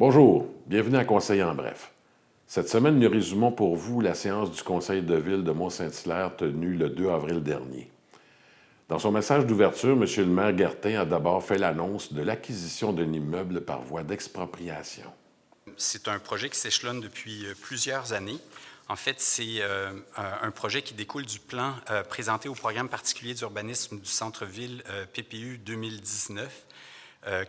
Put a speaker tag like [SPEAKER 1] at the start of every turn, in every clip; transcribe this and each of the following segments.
[SPEAKER 1] Bonjour, bienvenue à Conseil en bref. Cette semaine, nous résumons pour vous la séance du Conseil de ville de Mont-Saint-Hilaire tenue le 2 avril dernier. Dans son message d'ouverture, M. le maire Gartin a d'abord fait l'annonce de l'acquisition d'un immeuble par voie d'expropriation.
[SPEAKER 2] C'est un projet qui s'échelonne depuis plusieurs années. En fait, c'est un projet qui découle du plan présenté au programme particulier d'urbanisme du centre-ville PPU 2019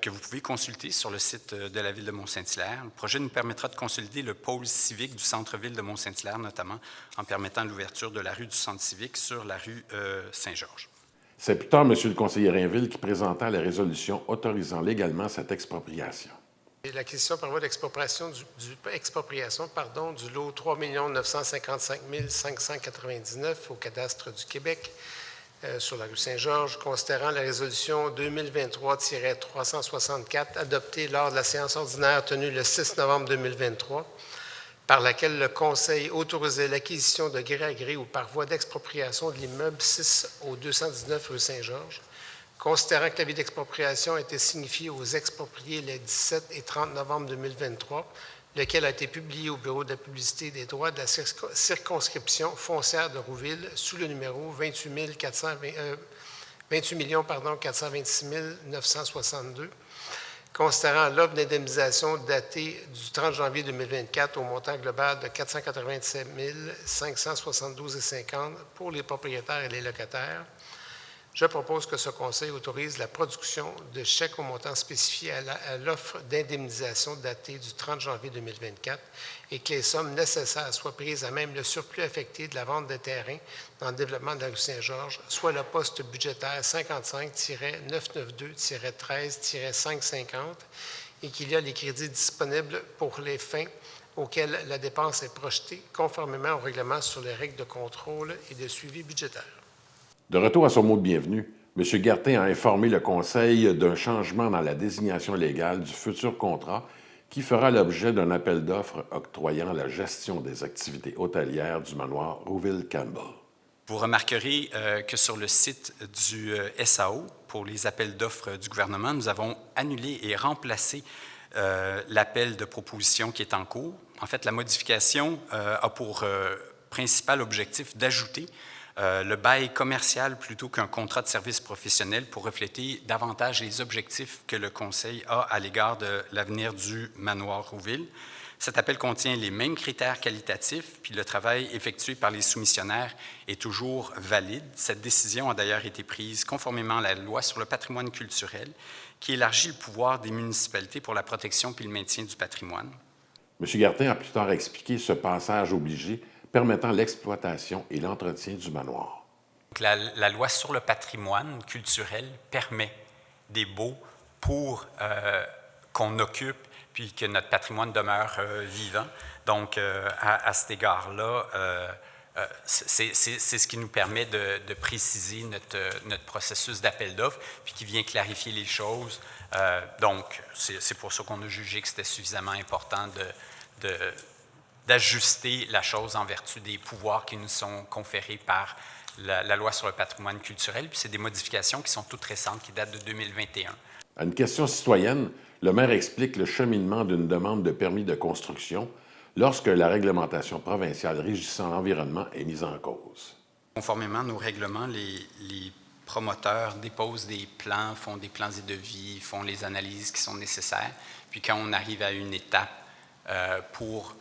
[SPEAKER 2] que vous pouvez consulter sur le site de la ville de Mont-Saint-Hilaire. Le projet nous permettra de consolider le pôle civique du centre-ville de Mont-Saint-Hilaire, notamment en permettant l'ouverture de la rue du centre civique sur la rue Saint-Georges.
[SPEAKER 1] C'est plus tard M. le conseiller Rainville qui présenta la résolution autorisant légalement cette expropriation.
[SPEAKER 3] L'acquisition par voie d'expropriation du lot 3 955 599 au cadastre du Québec sur la rue Saint-Georges, considérant la résolution 2023-364 adoptée lors de la séance ordinaire tenue le 6 novembre 2023, par laquelle le Conseil autorisait l'acquisition de gré à gré ou par voie d'expropriation de l'immeuble 6 au 219 rue Saint-Georges, considérant que l'avis d'expropriation a été signifié aux expropriés les 17 et 30 novembre 2023, lequel a été publié au Bureau de la publicité des droits de la circonscription foncière de Rouville sous le numéro 28 426 962, considérant l'offre d'indemnisation datée du 30 janvier 2024 au montant global de 497 572,50 pour les propriétaires et les locataires. Je propose que ce Conseil autorise la production de chèques au montant spécifié à l'offre d'indemnisation datée du 30 janvier 2024 et que les sommes nécessaires soient prises à même le surplus affecté de la vente des terrains dans le développement de la rue Saint-Georges, soit le poste budgétaire 55-992-13-550, et qu'il y a les crédits disponibles pour les fins auxquelles la dépense est projetée, conformément au règlement sur les règles de contrôle et de suivi budgétaire.
[SPEAKER 1] De retour à son mot de bienvenue, M. Gartin a informé le Conseil d'un changement dans la désignation légale du futur contrat qui fera l'objet d'un appel d'offres octroyant la gestion des activités hôtelières du manoir Rouville-Campbell.
[SPEAKER 2] Vous remarquerez que sur le site du SAO, pour les appels d'offres du gouvernement, nous avons annulé et remplacé l'appel de proposition qui est en cours. En fait, la modification a pour principal objectif d'ajouter le bail commercial plutôt qu'un contrat de service professionnel pour refléter davantage les objectifs que le Conseil a à l'égard de l'avenir du manoir Rouville. Cet appel contient les mêmes critères qualitatifs, puis le travail effectué par les soumissionnaires est toujours valide. Cette décision a d'ailleurs été prise conformément à la loi sur le patrimoine culturel, qui élargit le pouvoir des municipalités pour la protection puis le maintien du patrimoine.
[SPEAKER 1] M. Gartin a plus tard expliqué ce passage obligé permettant l'exploitation et l'entretien du manoir.
[SPEAKER 2] La loi sur le patrimoine culturel permet des baux pour qu'on occupe puis que notre patrimoine demeure vivant. Donc, à cet égard-là, c'est ce qui nous permet de préciser notre processus d'appel d'offres puis qui vient clarifier les choses. Donc, c'est pour ça qu'on a jugé que c'était suffisamment important d'ajuster la chose en vertu des pouvoirs qui nous sont conférés par la loi sur le patrimoine culturel. Puis c'est des modifications qui sont toutes récentes, qui datent de 2021.
[SPEAKER 1] À une question citoyenne, le maire explique le cheminement d'une demande de permis de construction lorsque la réglementation provinciale régissant l'environnement est mise en cause.
[SPEAKER 2] Conformément à nos règlements, les promoteurs déposent des plans, font des plans et devis, font les analyses qui sont nécessaires. Puis quand on arrive à une étape pour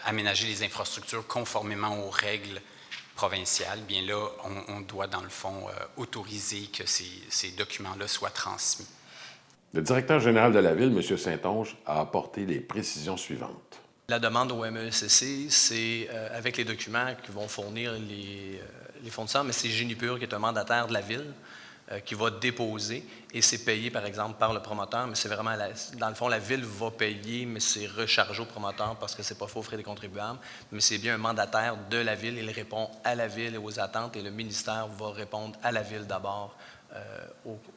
[SPEAKER 2] aménager les infrastructures conformément aux règles provinciales, bien là, on doit, dans le fond, autoriser que ces documents-là soient transmis.
[SPEAKER 1] Le directeur général de la Ville, M. Saint-Onge, a apporté les précisions suivantes.
[SPEAKER 4] La demande au MECC, c'est avec les documents que vont fournir les fournisseurs, mais c'est Génipur qui est un mandataire de la Ville qui va déposer et c'est payé, par exemple, par le promoteur, mais c'est vraiment, dans le fond, la Ville va payer, mais c'est rechargé au promoteur parce que c'est pas faux frais des contribuables, mais c'est bien un mandataire de la Ville, il répond à la Ville et aux attentes et le ministère va répondre à la Ville d'abord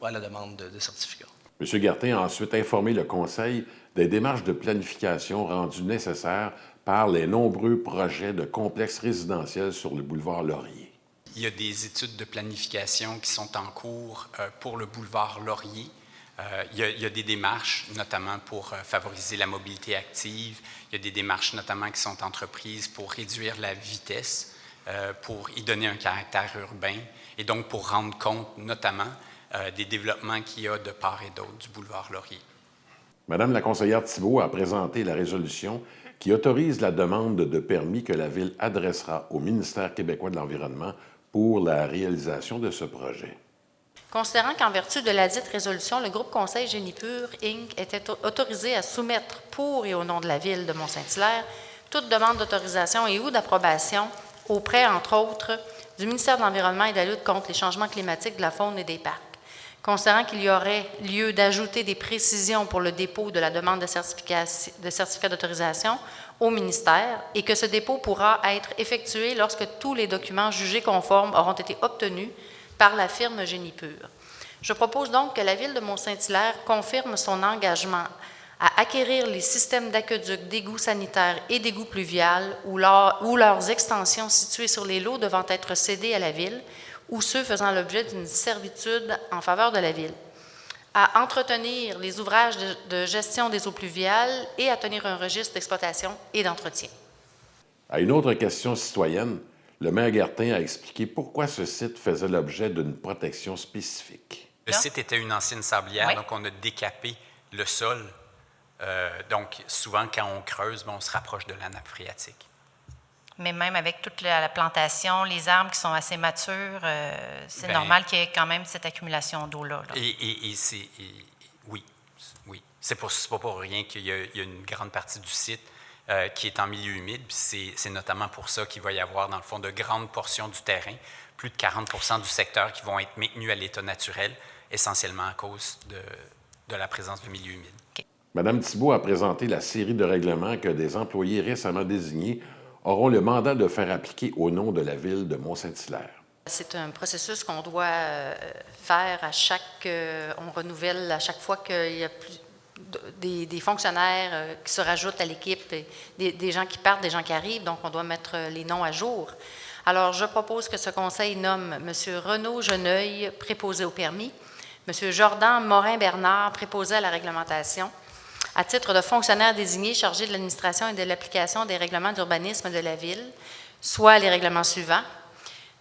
[SPEAKER 4] à la demande de certificat.
[SPEAKER 1] M. Gartin a ensuite informé le Conseil des démarches de planification rendues nécessaires par les nombreux projets de complexes résidentiels sur le boulevard Laurier.
[SPEAKER 2] Il y a des études de planification qui sont en cours pour le boulevard Laurier. Il y a des démarches, notamment pour favoriser la mobilité active. Il y a des démarches, notamment, qui sont entreprises pour réduire la vitesse, pour y donner un caractère urbain, et donc pour rendre compte, notamment, des développements qu'il y a de part et d'autre du boulevard Laurier.
[SPEAKER 1] Madame la conseillère Thibault a présenté la résolution qui autorise la demande de permis que la Ville adressera au ministère québécois de l'Environnement pour la réalisation de ce projet.
[SPEAKER 5] Considérant qu'en vertu de la dite résolution, le groupe Conseil Génie Pur, Inc. était autorisé à soumettre pour et au nom de la Ville de Mont-Saint-Hilaire toute demande d'autorisation et ou d'approbation auprès, entre autres, du ministère de l'Environnement et de la lutte contre les changements climatiques de la faune et des parcs. Considérant qu'il y aurait lieu d'ajouter des précisions pour le dépôt de la demande de certificat d'autorisation au ministère et que ce dépôt pourra être effectué lorsque tous les documents jugés conformes auront été obtenus par la firme Génie Pur. Je propose donc que la Ville de Mont-Saint-Hilaire confirme son engagement à acquérir les systèmes d'aqueducs, d'égouts sanitaires et d'égouts pluviales ou leurs extensions situées sur les lots devant être cédés à la Ville ou ceux faisant l'objet d'une servitude en faveur de la Ville, à entretenir les ouvrages de gestion des eaux pluviales et à tenir un registre d'exploitation et d'entretien.
[SPEAKER 1] À une autre question citoyenne, le maire Gartin a expliqué pourquoi ce site faisait l'objet d'une protection spécifique.
[SPEAKER 2] Le site était une ancienne sablière,
[SPEAKER 5] Oui.
[SPEAKER 2] donc on a décapé le sol. Donc, souvent, quand on creuse, on se rapproche de la nappe phréatique.
[SPEAKER 6] Mais même avec toute la plantation, les arbres qui sont assez matures, c'est normal qu'il y ait quand même cette accumulation d'eau-là. Là.
[SPEAKER 2] Oui. C'est pas pour rien qu'il y a une grande partie du site qui est en milieu humide. Puis c'est notamment pour ça qu'il va y avoir, dans le fond, de grandes portions du terrain, plus de 40% du secteur qui vont être maintenus à l'état naturel, essentiellement à cause de la présence de milieu humide.
[SPEAKER 6] Okay.
[SPEAKER 1] Madame Thibault a présenté la série de règlements que des employés récemment désignés auront le mandat de faire appliquer au nom de la Ville de Mont-Saint-Hilaire.
[SPEAKER 5] C'est un processus qu'on doit faire à on renouvelle à chaque fois qu'il y a des fonctionnaires qui se rajoutent à l'équipe, des gens qui partent, des gens qui arrivent, donc on doit mettre les noms à jour. Alors, je propose que ce conseil nomme M. Renaud Geneuil, préposé au permis, M. Jordan Morin-Bernard, préposé à la réglementation, à titre de fonctionnaire désigné chargé de l'administration et de l'application des règlements d'urbanisme de la Ville, soit les règlements suivants.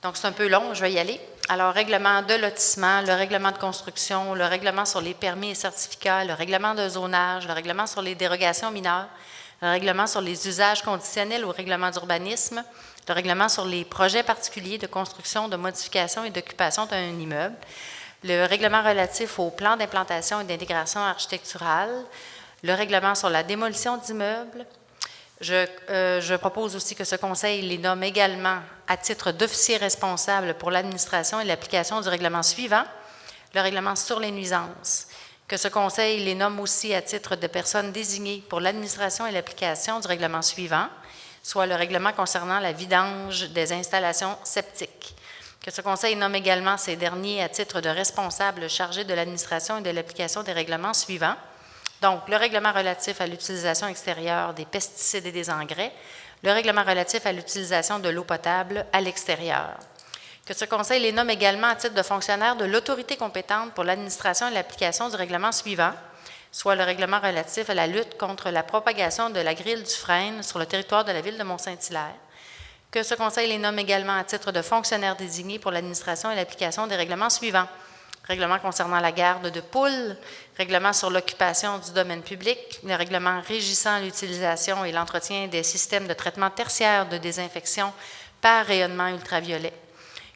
[SPEAKER 5] Donc, c'est un peu long, je vais y aller. Alors, règlement de lotissement, le règlement de construction, le règlement sur les permis et certificats, le règlement de zonage, le règlement sur les dérogations mineures, le règlement sur les usages conditionnels au règlement d'urbanisme, le règlement sur les projets particuliers de construction, de modification et d'occupation d'un immeuble, le règlement relatif au plan d'implantation et d'intégration architecturale, le règlement sur la démolition d'immeubles. Je propose aussi que ce conseil les nomme également à titre d'officier responsable pour l'administration et l'application du règlement suivant, le règlement sur les nuisances. Que ce conseil les nomme aussi à titre de personnes désignées pour l'administration et l'application du règlement suivant, soit le règlement concernant la vidange des installations septiques. Que ce conseil nomme également ces derniers à titre de responsables chargés de l'administration et de l'application des règlements suivants. Donc, le règlement relatif à l'utilisation extérieure des pesticides et des engrais, le règlement relatif à l'utilisation de l'eau potable à l'extérieur. Que ce conseil les nomme également à titre de fonctionnaires de l'autorité compétente pour l'administration et l'application du règlement suivant, soit le règlement relatif à la lutte contre la propagation de la grille du frêne sur le territoire de la Ville de Mont-Saint-Hilaire. Que ce conseil les nomme également à titre de fonctionnaires désignés pour l'administration et l'application des règlements suivants. Règlement concernant la garde de poules, règlement sur l'occupation du domaine public, le règlement régissant l'utilisation et l'entretien des systèmes de traitement tertiaire de désinfection par rayonnement ultraviolet.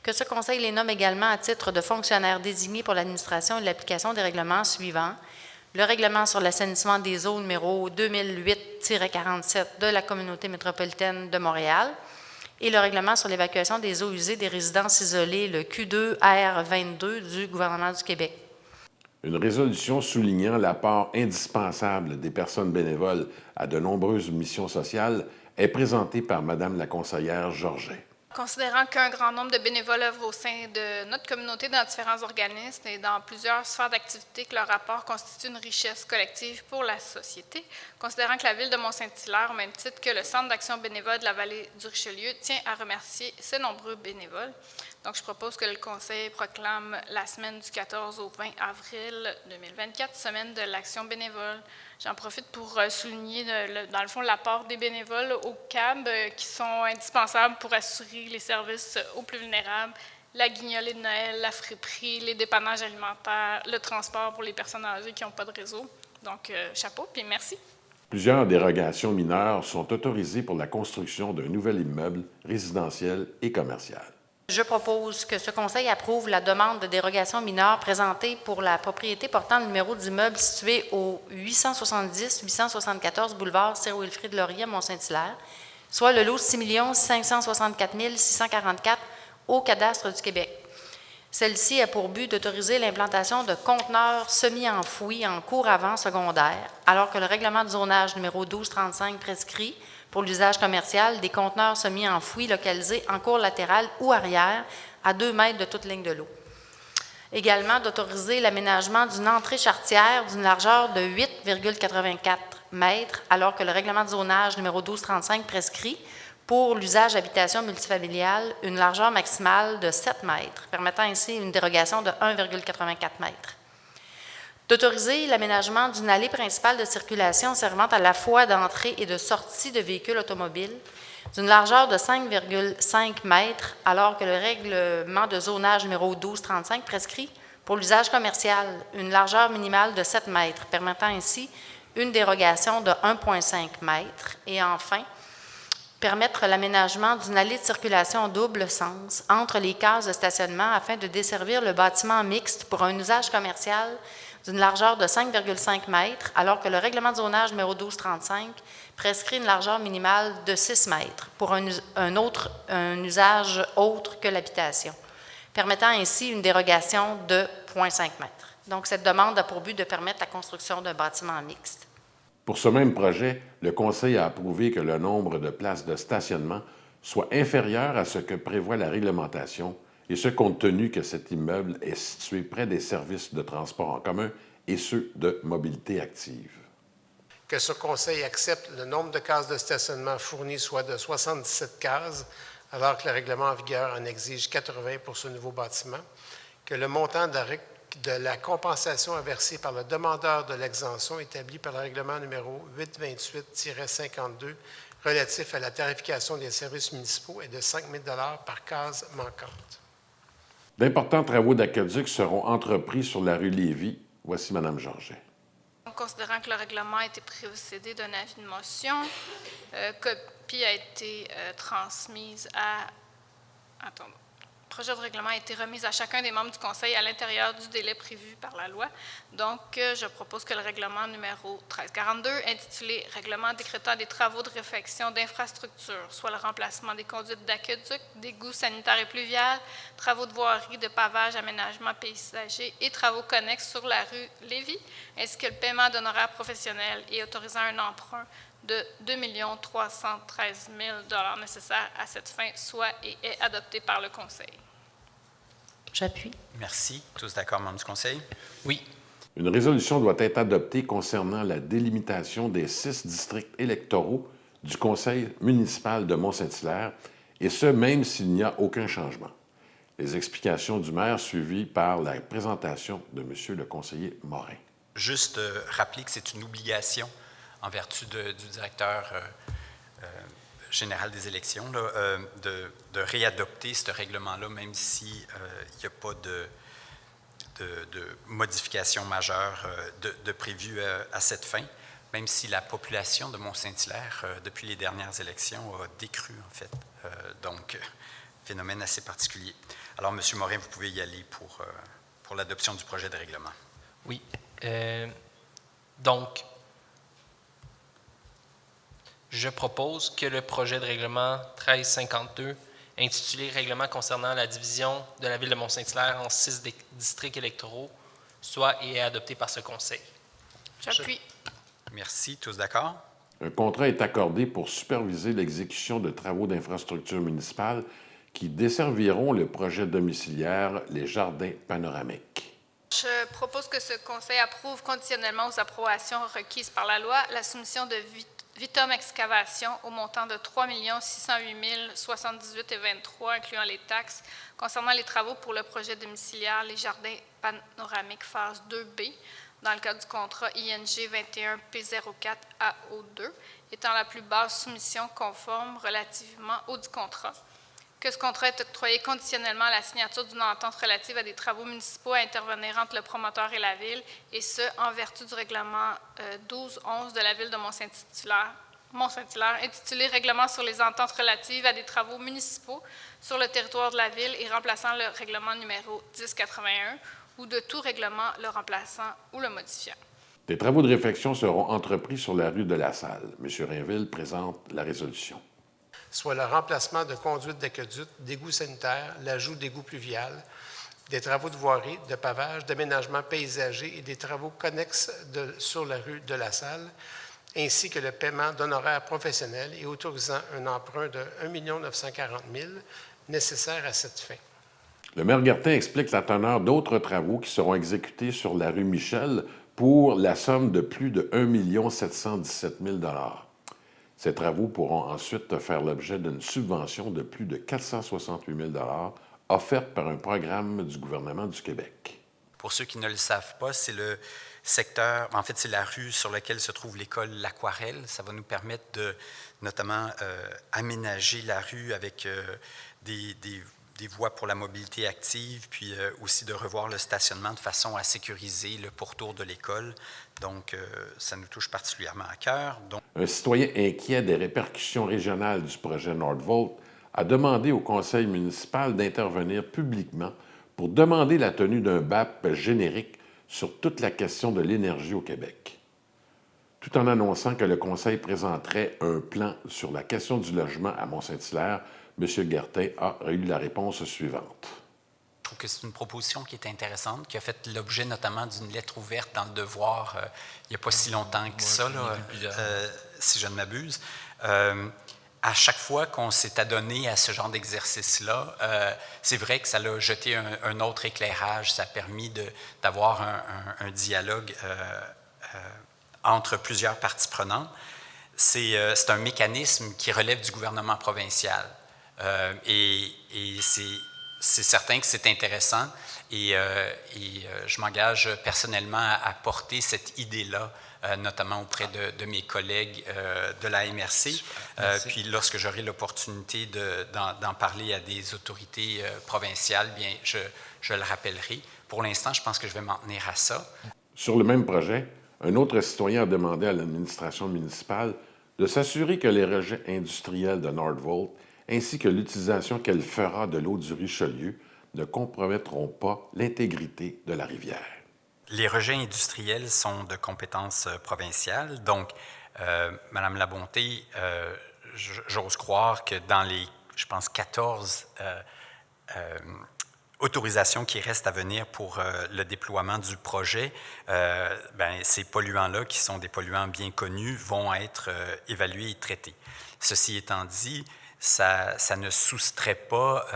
[SPEAKER 5] Que ce conseil les nomme également à titre de fonctionnaires désignés pour l'administration et l'application des règlements suivants. Le règlement sur l'assainissement des eaux numéro 2008-47 de la Communauté métropolitaine de Montréal, et le règlement sur l'évacuation des eaux usées des résidences isolées, le Q2R22 du gouvernement du Québec.
[SPEAKER 1] Une résolution soulignant l'apport indispensable des personnes bénévoles à de nombreuses missions sociales est présentée par Mme la conseillère Georget.
[SPEAKER 7] Considérant qu'un grand nombre de bénévoles œuvrent au sein de notre communauté dans différents organismes et dans plusieurs sphères d'activité, que leur rapport constitue une richesse collective pour la société, considérant que la Ville de Mont-Saint-Hilaire, au même titre que le Centre d'action bénévole de la vallée du Richelieu, tient à remercier ses nombreux bénévoles. Donc, je propose que le Conseil proclame la semaine du 14 au 20 avril 2024, semaine de l'action bénévole. J'en profite pour souligner, dans le fond, l'apport des bénévoles au CAB qui sont indispensables pour assurer les services aux plus vulnérables, la guignolée de Noël, la friperie, les dépannages alimentaires, le transport pour les personnes âgées qui n'ont pas de réseau. Donc, chapeau, puis merci.
[SPEAKER 1] Plusieurs dérogations mineures sont autorisées pour la construction d'un nouvel immeuble résidentiel et commercial.
[SPEAKER 5] Je propose que ce Conseil approuve la demande de dérogation mineure présentée pour la propriété portant le numéro d'immeuble situé au 870-874 boulevard Sir-Wilfrid-Laurier, Mont-Saint-Hilaire, soit le lot 6 564 644 au cadastre du Québec. Celle-ci a pour but d'autoriser l'implantation de conteneurs semi-enfouis en cours avant secondaire, alors que le règlement de zonage numéro 1235 prescrit pour l'usage commercial des conteneurs semi-enfouis localisés en cours latéral ou arrière à 2 mètres de toute ligne de l'eau. Également, d'autoriser l'aménagement d'une entrée charretière d'une largeur de 8,84 mètres, alors que le règlement de zonage numéro 1235 prescrit pour l'usage habitation multifamiliale une largeur maximale de 7 mètres, permettant ainsi une dérogation de 1,84 mètres. D'autoriser l'aménagement d'une allée principale de circulation servant à la fois d'entrée et de sortie de véhicules automobiles d'une largeur de 5,5 mètres, alors que le règlement de zonage numéro 1235 prescrit pour l'usage commercial une largeur minimale de 7 mètres, permettant ainsi une dérogation de 1,5 mètres. Et enfin, permettre l'aménagement d'une allée de circulation double sens entre les cases de stationnement afin de desservir le bâtiment mixte pour un usage commercial d'une largeur de 5,5 mètres, alors que le règlement de zonage numéro 1235 prescrit une largeur minimale de 6 mètres pour un usage autre que l'habitation, permettant ainsi une dérogation de 0,5 mètres. Donc, cette demande a pour but de permettre la construction d'un bâtiment mixte.
[SPEAKER 1] Pour ce même projet, le Conseil a approuvé que le nombre de places de stationnement soit inférieur à ce que prévoit la réglementation, et ce compte tenu que cet immeuble est situé près des services de transport en commun et ceux de mobilité active.
[SPEAKER 3] Que ce Conseil accepte le nombre de cases de stationnement fournies soit de 77 cases, alors que le règlement en vigueur en exige 80 pour ce nouveau bâtiment. Que le montant de la compensation à verser par le demandeur de l'exemption établi par le règlement numéro 828-52 relatif à la tarification des services municipaux est de 5 000 $ par case manquante.
[SPEAKER 1] D'importants travaux d'aqueduc seront entrepris sur la rue Lévis. Voici Mme Georget.
[SPEAKER 7] Considérant que le règlement a été précédé d'un avis de motion, copie a été transmise à... Attendez. Le projet de règlement a été remis à chacun des membres du Conseil à l'intérieur du délai prévu par la loi. Donc, je propose que le règlement numéro 1342, intitulé « Règlement décrétant des travaux de réfection d'infrastructures », soit le remplacement des conduites d'aqueduc, d'égouts sanitaires et pluviales, travaux de voirie, de pavage, aménagement paysager et travaux connexes sur la rue Lévis, ainsi que le paiement d'honoraires professionnels et autorisant un emprunt de 2 313 000 $ nécessaires à cette fin, soit et est adopté par le Conseil.
[SPEAKER 5] J'appuie.
[SPEAKER 2] Merci. Tous d'accord, membres du Conseil?
[SPEAKER 4] Oui.
[SPEAKER 1] Une résolution doit être adoptée concernant la délimitation des 6 districts électoraux du Conseil municipal de Mont-Saint-Hilaire, et ce, même s'il n'y a aucun changement. Les explications du maire suivies par la présentation de M. le conseiller Morin.
[SPEAKER 2] Juste rappeler que c'est une obligation en vertu du directeur général des élections, là, de réadopter ce règlement-là, même s'il n'y a pas de modification majeure de prévue à cette fin, même si la population de Mont-Saint-Hilaire, depuis les dernières élections, a décru, en fait. Donc, phénomène assez particulier. Alors, M. Morin, vous pouvez y aller pour l'adoption du projet de règlement.
[SPEAKER 8] Oui. Donc, je propose que le projet de règlement 1352, intitulé « Règlement concernant la division de la Ville de Mont-Saint-Hilaire en 6 districts électoraux », soit et est adopté par ce Conseil.
[SPEAKER 7] J'appuie.
[SPEAKER 2] Merci. Tous d'accord?
[SPEAKER 1] Un contrat est accordé pour superviser l'exécution de travaux d'infrastructure municipale qui desserviront le projet domiciliaire Les Jardins panoramiques.
[SPEAKER 7] Je propose que ce Conseil approuve conditionnellement aux approbations requises par la loi la soumission de Vitom Excavation au montant de 3 608 078,23 incluant les taxes concernant les travaux pour le projet domiciliaire Les Jardins panoramiques phase 2B dans le cadre du contrat ING 21P04AO2 étant la plus basse soumission conforme relativement au du contrat. Que ce contrat est octroyé conditionnellement à la signature d'une entente relative à des travaux municipaux à intervenir entre le promoteur et la Ville, et ce, en vertu du règlement 1211 de la Ville de Mont-Saint-Hilaire, intitulé « Règlement sur les ententes relatives à des travaux municipaux sur le territoire de la Ville et remplaçant le règlement numéro 1081 ou de tout règlement le remplaçant ou le modifiant ».
[SPEAKER 1] Des travaux de réfection seront entrepris sur la rue de la Salle. M. Rainville présente la résolution.
[SPEAKER 3] Soit le remplacement de conduites d'aqueduc, d'égouts sanitaires, l'ajout d'égouts pluviales, des travaux de voirie, de pavage, d'aménagement paysager et des travaux connexes sur la rue de la Salle, ainsi que le paiement d'honoraires professionnels et autorisant un emprunt de 1 940 000 nécessaire à cette fin.
[SPEAKER 1] Le maire Gartin explique la teneur d'autres travaux qui seront exécutés sur la rue Michel pour la somme de plus de 1 717 000 $. Ces travaux pourront ensuite faire l'objet d'une subvention de plus de 468 000 $ offerte par un programme du gouvernement du Québec.
[SPEAKER 2] Pour ceux qui ne le savent pas, c'est le secteur, en fait, c'est la rue sur laquelle se trouve l'école L'Aquarelle. Ça va nous permettre de, notamment, aménager la rue avec des voies pour la mobilité active, puis aussi de revoir le stationnement de façon à sécuriser le pourtour de l'école. Donc, ça nous touche particulièrement à cœur. Donc,
[SPEAKER 1] un citoyen inquiet des répercussions régionales du projet Nordvolt a demandé au conseil municipal d'intervenir publiquement pour demander la tenue d'un BAP générique sur toute la question de l'énergie au Québec. Tout en annonçant que le conseil présenterait un plan sur la question du logement à Mont-Saint-Hilaire, M. Gartin a eu la réponse suivante.
[SPEAKER 2] Je trouve que c'est une proposition qui est intéressante, qui a fait l'objet notamment d'une lettre ouverte dans le Devoir il n'y a pas si longtemps que ça, si je ne m'abuse. À chaque fois qu'on s'est adonné à ce genre d'exercice-là, c'est vrai que ça a jeté un autre éclairage, ça a permis d'avoir un dialogue entre plusieurs parties prenantes. C'est un mécanisme qui relève du gouvernement provincial. Et c'est certain que c'est intéressant et je m'engage personnellement à porter cette idée-là, notamment auprès de mes collègues de la MRC. Puis lorsque j'aurai l'opportunité d'en parler à des autorités provinciales, bien, je le rappellerai. Pour l'instant, je pense que je vais m'en tenir à ça.
[SPEAKER 1] Sur le même projet, un autre citoyen a demandé à l'administration municipale de s'assurer que les rejets industriels de Nordvolt ainsi que l'utilisation qu'elle fera de l'eau du Richelieu ne compromettront pas l'intégrité de la rivière.
[SPEAKER 2] Les rejets industriels sont de compétence provinciale. Donc, Mme Labonté, j'ose croire que dans les, je pense, 14 autorisations qui restent à venir pour le déploiement du projet, ces polluants-là, qui sont des polluants bien connus, vont être évalués et traités. Ceci étant dit, ça ne soustrait pas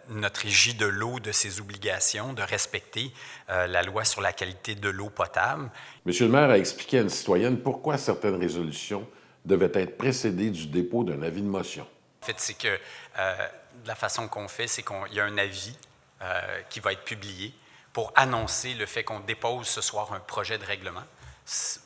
[SPEAKER 2] notre régie de l'eau de ses obligations de respecter la loi sur la qualité de l'eau potable.
[SPEAKER 1] Monsieur le maire a expliqué à une citoyenne pourquoi certaines résolutions devaient être précédées du dépôt d'un avis de motion.
[SPEAKER 2] En fait, c'est que la façon qu'on fait, c'est qu'il y a un avis qui va être publié pour annoncer le fait qu'on dépose ce soir un projet de règlement.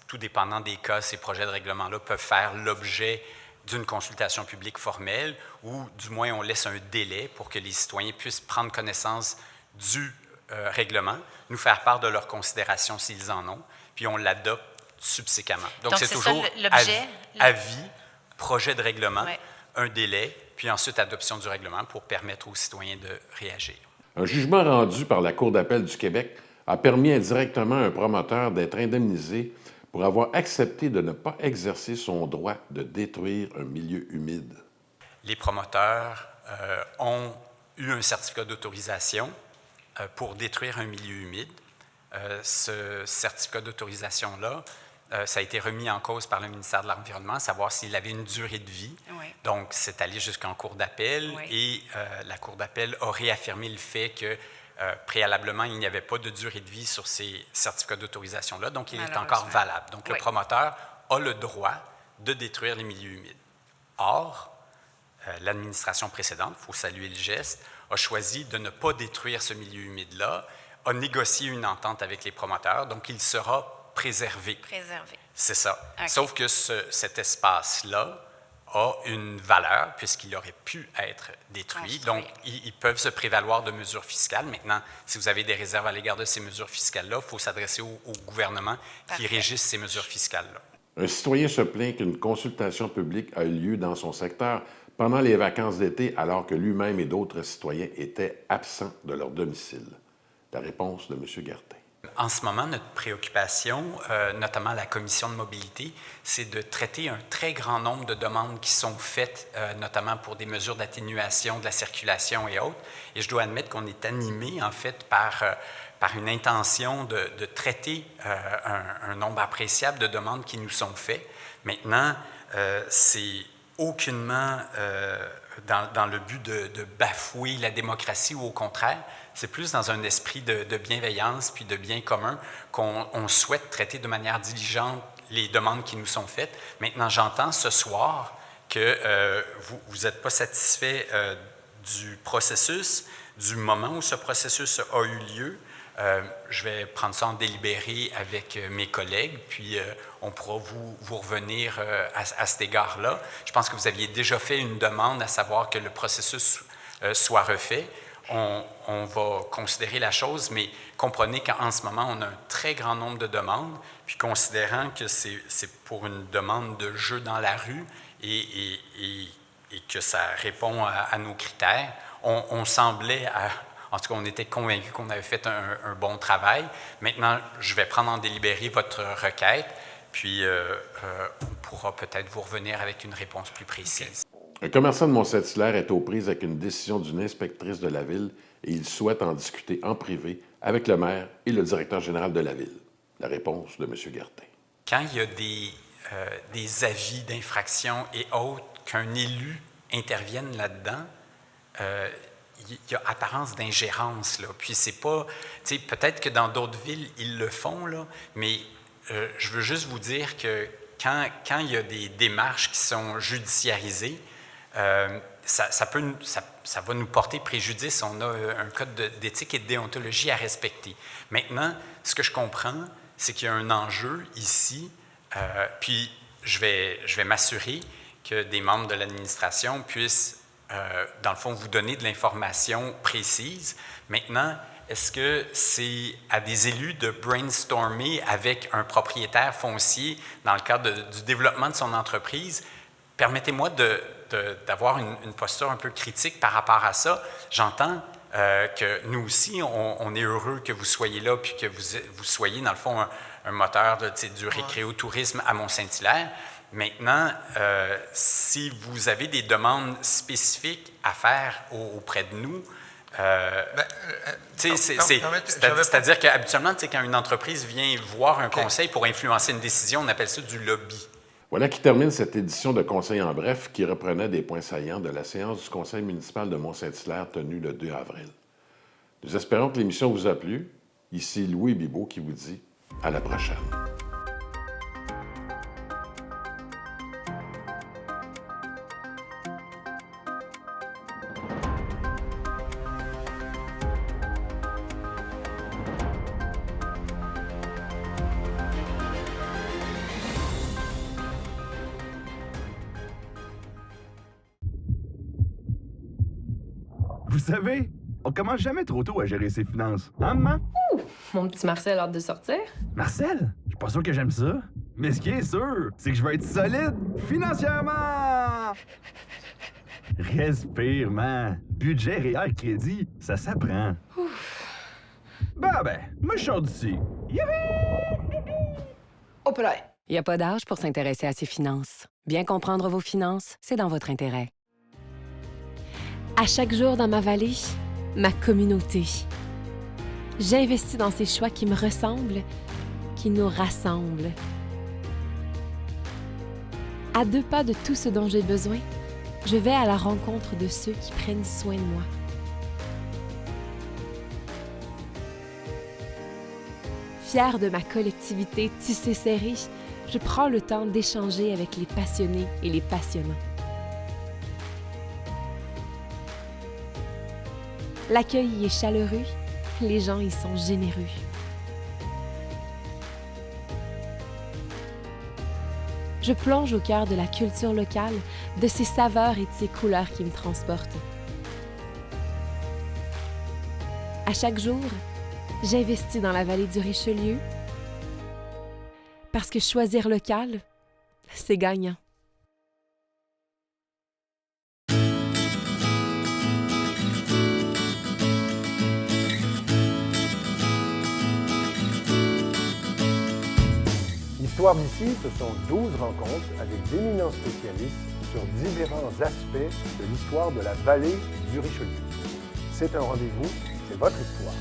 [SPEAKER 2] Tout dépendant des cas, ces projets de règlement-là peuvent faire l'objet d'une consultation publique formelle ou du moins on laisse un délai pour que les citoyens puissent prendre connaissance du règlement, nous faire part de leurs considérations s'ils en ont, puis on l'adopte subséquemment. Donc c'est toujours avis, projet de règlement, un délai, puis ensuite adoption du règlement pour permettre aux citoyens de réagir.
[SPEAKER 1] Un jugement rendu par la Cour d'appel du Québec a permis indirectement à un promoteur d'être indemnisé pour avoir accepté de ne pas exercer son droit de détruire un milieu humide.
[SPEAKER 2] Les promoteurs ont eu un certificat d'autorisation pour détruire un milieu humide. Ce certificat d'autorisation-là ça a été remis en cause par le ministère de l'Environnement, savoir s'il avait une durée de vie.
[SPEAKER 6] Oui.
[SPEAKER 2] Donc, c'est allé jusqu'en cour d'appel et la cour d'appel a réaffirmé le fait que préalablement, il n'y avait pas de durée de vie sur ces certificats d'autorisation-là, donc il est encore valable. Donc, le promoteur a le droit de détruire les milieux humides. Or, l'administration précédente, il faut saluer le geste, a choisi de ne pas détruire ce milieu humide-là, a négocié une entente avec les promoteurs, donc il sera préservé.
[SPEAKER 6] Préservé.
[SPEAKER 2] C'est ça.
[SPEAKER 6] Okay.
[SPEAKER 2] Sauf que cet espace-là a une valeur puisqu'il aurait pu être détruit. Donc, ils peuvent se prévaloir de mesures fiscales. Maintenant, si vous avez des réserves à l'égard de ces mesures fiscales-là, il faut s'adresser au gouvernement qui régisse ces mesures fiscales-là.
[SPEAKER 1] Un citoyen se plaint qu'une consultation publique a eu lieu dans son secteur pendant les vacances d'été, alors que lui-même et d'autres citoyens étaient absents de leur domicile. La réponse de M. Gartin.
[SPEAKER 2] En ce moment, notre préoccupation, notamment la Commission de mobilité, c'est de traiter un très grand nombre de demandes qui sont faites, notamment pour des mesures d'atténuation de la circulation et autres. Et je dois admettre qu'on est animé, en fait, par une intention de traiter un nombre appréciable de demandes qui nous sont faites. Maintenant, c'est aucunement dans le but de bafouer la démocratie ou au contraire, c'est plus dans un esprit de bienveillance puis de bien commun qu'on souhaite traiter de manière diligente les demandes qui nous sont faites. Maintenant, j'entends ce soir que vous n'êtes pas satisfait du processus, du moment où ce processus a eu lieu. Je vais prendre ça en délibéré avec mes collègues, puis on pourra vous revenir à cet égard-là. Je pense que vous aviez déjà fait une demande à savoir que le processus soit refait. On va considérer la chose, mais comprenez qu'en ce moment, on a un très grand nombre de demandes, puis considérant que c'est pour une demande de jeu dans la rue et que ça répond à nos critères, on semblait... En tout cas, on était convaincus qu'on avait fait un bon travail. Maintenant, je vais prendre en délibéré votre requête, puis on pourra peut-être vous revenir avec une réponse plus précise.
[SPEAKER 1] Un commerçant de Mont-Saint-Hilaire est aux prises avec une décision d'une inspectrice de la Ville et il souhaite en discuter en privé avec le maire et le directeur général de la Ville. La réponse de M. Gartin.
[SPEAKER 2] Quand il y a des avis d'infraction et autres, qu'un élu intervienne là-dedans, il y a apparence d'ingérence, là. Puis c'est pas... Tu sais, peut-être que dans d'autres villes, ils le font, là, mais je veux juste vous dire que quand il y a des démarches qui sont judiciarisées, ça va nous porter préjudice. On a un code d'éthique et de déontologie à respecter. Maintenant, ce que je comprends, c'est qu'il y a un enjeu ici, puis je vais m'assurer que des membres de l'administration puissent dans le fond, vous donner de l'information précise. Maintenant, est-ce que c'est à des élus de brainstormer avec un propriétaire foncier dans le cadre du développement de son entreprise? Permettez-moi d'avoir une posture un peu critique par rapport à ça. J'entends que nous aussi, on est heureux que vous soyez là puis que vous soyez, dans le fond, un moteur du récréotourisme à Mont-Saint-Hilaire. Maintenant, si vous avez des demandes spécifiques à faire auprès de nous, c'est-à-dire qu'habituellement, quand une entreprise vient voir un conseil pour influencer une décision, on appelle ça du lobby.
[SPEAKER 1] Voilà qui termine cette édition de Conseil en bref qui reprenait des points saillants de la séance du Conseil municipal de Mont-Saint-Hilaire tenue le 2 avril. Nous espérons que l'émission vous a plu. Ici Louis Bibeau qui vous dit à la prochaine.
[SPEAKER 9] Vous savez, on commence jamais trop tôt à gérer ses finances. Hein, maman?
[SPEAKER 10] Ouh, mon petit Marcel a hâte de sortir.
[SPEAKER 9] Marcel? Je suis pas sûr que j'aime ça. Mais ce qui est sûr, c'est que je vais être solide financièrement! Respire, man. Budget, réel, crédit, ça s'apprend. Ben, moi je sors d'ici.
[SPEAKER 10] Hop là!
[SPEAKER 11] Il n'y a pas d'âge pour s'intéresser à ses finances. Bien comprendre vos finances, c'est dans votre intérêt.
[SPEAKER 12] À chaque jour dans ma vallée, ma communauté. J'investis dans ces choix qui me ressemblent, qui nous rassemblent. À 2 pas de tout ce dont j'ai besoin, je vais à la rencontre de ceux qui prennent soin de moi. Fière de ma collectivité tissée serrée, je prends le temps d'échanger avec les passionnés et les passionnants. L'accueil y est chaleureux, les gens y sont généreux. Je plonge au cœur de la culture locale, de ses saveurs et de ses couleurs qui me transportent. À chaque jour, j'investis dans la vallée du Richelieu parce que choisir local, c'est gagnant.
[SPEAKER 13] L'Histoire d'ici, ce sont 12 rencontres avec d'éminents spécialistes sur différents aspects de l'histoire de la vallée du Richelieu. C'est un rendez-vous, c'est votre histoire.